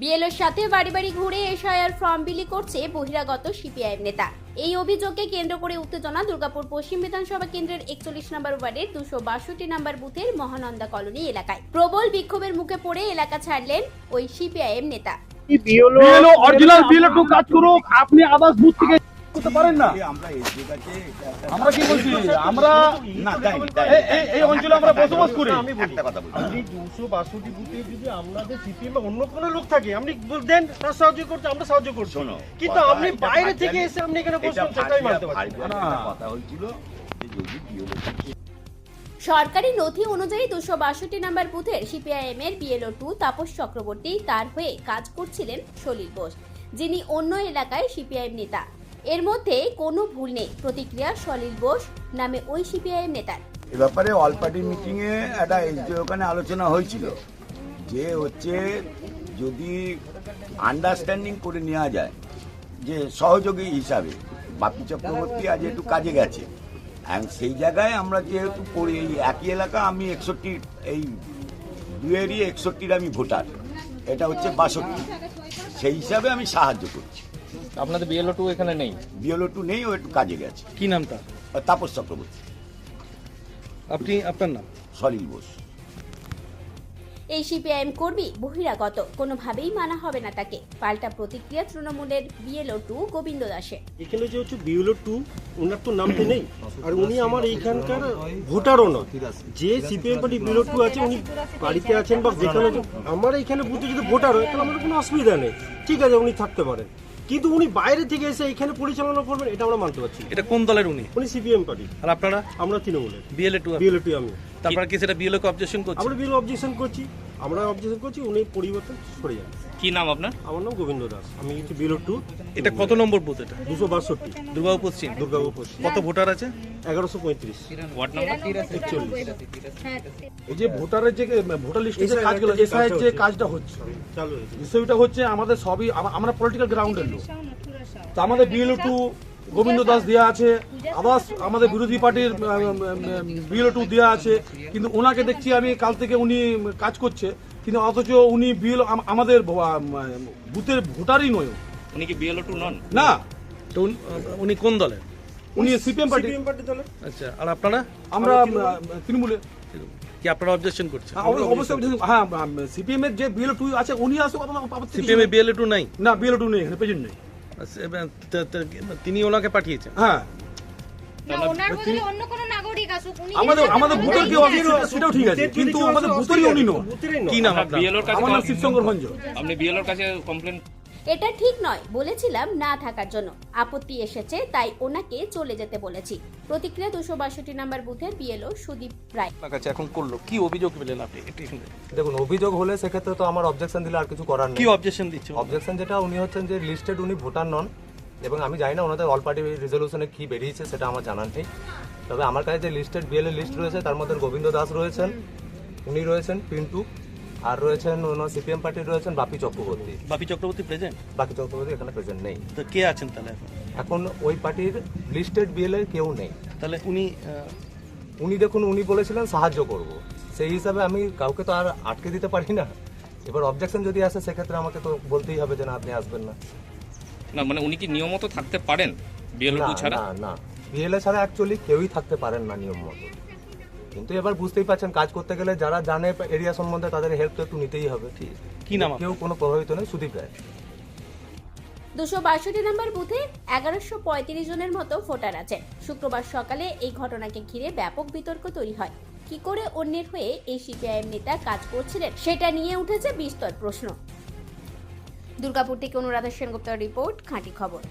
বিএলওর সাথে বাড়ি বাড়ি ঘুরে এসআইআর ফর্ম বিলি করছে বহিরাগত সিপিআইএম নেতা। এই অভিযোগকে কেন্দ্র করে উত্তেজনা দুর্গাপুর পশ্চিম বিধানসভা কেন্দ্রের 41 নম্বর ওয়ার্ডের 262 নম্বর বুথের মহানন্দা কলোনি এলাকায় প্রবল বিক্ষোভের মুখে পড়ে এলাকা ছাড়লেন ওই সিপিআইএম নেতা। বিএলও অরিজিনাল বিএলও কাজ করুক, আপনি আদার্স বুথ থেকে করতে পারেন না। আমরা কি বলছি, আমরা এই অঞ্চলে আমরা বসবাস করি। একটা কথা বলি, আপনি 262 বুথে যদি আমাদের সিপিএম অন্য কোনো লোক থাকে আপনি দেন, তার সাহায্য করতে আমরা সাহায্য করছি, কিন্তু আপনি বাইরে থেকে এসে আপনি এখানে বসবেন সেটাই মানতে পারছি না। কথা হয়েছিল যে যদি বিএলও সরকারি নথি অনুযায়ী 262 নম্বর বুথের সিপিআইএম এর বিএলও 2 তাপস চক্রবর্তী তার হয়ে কাজ করছিলেন সলিল বোস, যিনি অন্য এলাকায় সিপিআইএম নেতা। এর মধ্যে কোনো ভুল নেই, প্রতিক্রিয়া সলিল বোস নামে ওই সিপিআইএম নেতার। এ ব্যাপারে অল পার্টি মিটিং এ একটা ওখানে আলোচনা হয়েছিল যে হচ্ছে যদি আন্ডারস্ট্যান্ডিং করে নেওয়া যায় যে সহযোগী হিসাবে বাপি চক্রবর্তী আজ একটু কাজে গেছে, সেই জায়গায় আমরা যেহেতু পড়ি এই একই এলাকা, আমি 61 এই দুয়েরই 61 আমি ভোটার, এটা হচ্ছে 62, সেই হিসাবে আমি সাহায্য করছি। আপনাদের বিএলও 2 এখানে নেই? বিএলও 2 নেই, ও একটু কাজে গেছে। কি নাম তার? তাপস চক্রবর্তী। আপনার নাম? সলিল বোস। এই সিপিআইএম কর্মী বহিরাগত, কোনোভাবেই মানা হবে না তাকে। পাল্টা প্রতিক্রিয়া তৃণমূলের বিএলও 2 গোবিন্দ দাসের। এখানে যে হচ্ছে বিএলও 2, ওনার তো নামতে নেই, আর উনি আমার এইখানকার ভোটারও না। যে সিপিএম পার্টি বিএলও 2 আছে উনি বাড়িতে আছেন বা যেখানে, আমার এইখানে বুথে যদি ভোটার হয় তাহলে আমাদের কোনো অসুবিধা নেই, ঠিক আছে উনি থাকতে পারেন, কিন্তু উনি বাইরে থেকে এসে এখানে পরিচালনা করবেন এটা আমরা মানতে পারছি। এটা কোন দলের উনি? উনি সিপিএম পার্টি। আর আপনারা? আমরা তৃণমূলের বিএলও 2। বিএলও 2 আমি। তারপর কি সেটা বিএলও কে অবজেকশন করছে? আমরা বিএলও অবজেকশন করছি, উনি পরিবর্তন সরে যান। কি নাম আপনার? আমার নাম গোবিন্দ দাস, আমি হচ্ছে বিএলও 2। এটা কত নম্বর বুথ? এটা 262 দুর্গাপুর পশ্চিম। দুর্গাপুর পশ্চিম। কত ভোটার আছে? 1135। Ward number 41। এই যে ভোটারের যে ভোটার লিস্টের যে কাজগুলো, এসআইয়ের যে কাজটা হচ্ছে, চালু হয়েছে। বিষয়টা হচ্ছে আমাদের সবই আমরা পলিটিক্যাল গ্রাউন্ডের লোক। তো আমাদের বিএলও 2 গোবিন্দ দাস দেওয়া আছে, আদার্স আমাদের বিরোধী পার্টির বিএলও 2 দেওয়া আছে, কিন্তু ওনাকে দেখছি আমি কাল থেকে উনি কাজ করছে, কিন্তু অথচ উনি বিএলও আমাদের বুথের ভোটারই নয়। উনি কি বিএলও 2 নন? না, তো উনি কোন দলের? উনি সিপিএম পার্টি। সিপিএম পার্টি দলের। আচ্ছা, আর আপনারা? আমরা তৃণমূলে। কি আপনারা অবজেকশন করছেন? অবশ্যই। হ্যাঁ, সিপিএম এর যে বিএলও 2 আছে উনি আসে। সিপিএম এর বিএলও 2 নাই? না, বিএলও 2 নেই, এখানে প্রেজেন্ট নেই। তিনি ওনাকে পাঠিয়েছেন? হ্যাঁ, আমাদের বুথের কেউ আছে সেটাও ঠিক আছে, কিন্তু আমাদের বুথেরই উনি নয়। কি নাম আপনার? আমার নাম শিবশঙ্কর ভঞ্জ। আপনি বিএলওর কাছে কমপ্লেন? এটা ঠিক নয়, বলেছিলাম না থাকার জন্য, আপত্তি এসেছে তাই ওনাকে চলে যেতে বলেছি। প্রতিক্রিয়া 262 নম্বর বুথের বিএলও সুদীপ রায়। কাছে এখন করলো কি অভিযোগ পেলেন আপনি? দেখুন, অভিযোগ হলে সেক্ষেত্রে তো আমার অবজেকশন দিলে আর কিছু করার নেই। কি অবজেকশন দিচ্ছে? অবজেকশন যেটা, উনি হচ্ছেন যে লিস্টেড, উনি ভোটার নন, এবং আমি জানি না ওনাদের অল পার্টি রেজলিউশনে কি বেরিয়েছে সেটা আমার জানা নেই। তবে আমার কাছে যে লিস্টেড বিএলএ লিস্ট রয়েছে তার মধ্যে গোবিন্দ দাস রয়েছেন, উনি রয়েছেন পিন্টু, আর রয়েছেন সিপিএম পার্টির রয়েছেন বাপি চক্রবর্তী। বাপি চক্রবর্তী প্রেজেন্ট? বাপি চক্রবর্তী এখানে প্রেজেন্ট নেই। তো কে আছেন তাহলে এখন ওই পার্টির লিস্টেড বিএলএ কেউ নেই। তাহলে উনি দেখুন, উনি বলেছিলেন সাহায্য করব, সেই হিসাবে আমি কাউকে তো আর আটকে দিতে পারি না। এবার অবজেকশন যদি আসে সেক্ষেত্রে আমাকে তো বলতেই হবে যে না, আপনি আসবেন না। না মানে উনি কি নিয়মমতো থাকতে পারেন বিএলও 2 ছাড়া? না, বিএলএ ছাড়া অ্যাকচুয়ালি কেউই থাকতে পারেন না নিয়ম মতো। কিন্তু এবার বুঝতেই পারছেন, কাজ করতে গেলে যারা জানে এরিয়া সম্বন্ধে তাদের হেল্প তো একটু নিতেই হবে। কি নাম? কেউ কোনো প্রভাবিত নেই, সুদীপ রায়। 262 নম্বর বুথে 1135 জনের মতো ভোটার আছে। শুক্রবার সকালে এই ঘটনাকে ঘিরে ব্যাপক বিতর্ক তৈরি হয়। কি করে অন্যের হয়ে এই সিপিআইএম নেতা কাজ করছিলেন সেটা নিয়ে উঠেছে বিস্তর প্রশ্ন। দুর্গাপুর থেকে অনুরাধা সেনগুপ্তের রিপোর্ট, খাঁটি খবর।